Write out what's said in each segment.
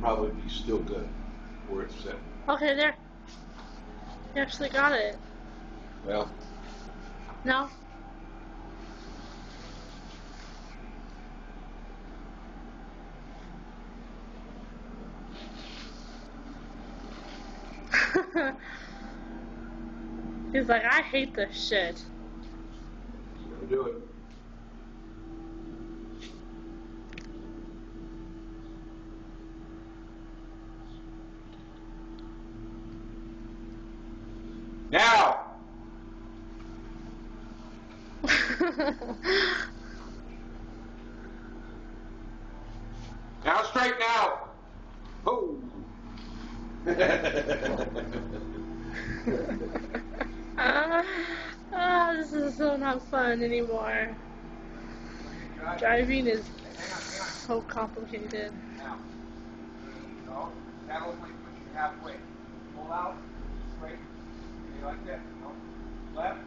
probably be still good where it's set. Okay, there. You actually got it. Well, No? He's like, I hate this shit. gotta do it. Now! Now straighten out! Oh! This is so not fun anymore. Driving is so complicated. Now, no, that'll only put you halfway. Pull out, straight, stay like that. No, left.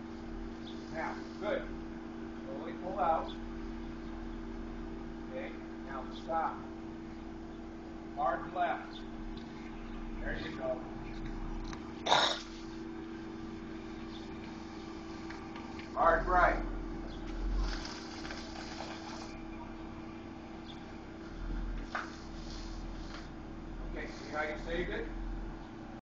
Now, good. Slowly pull out. Okay, now stop. Hard left. There you go. Hard right. Okay, see how you saved it?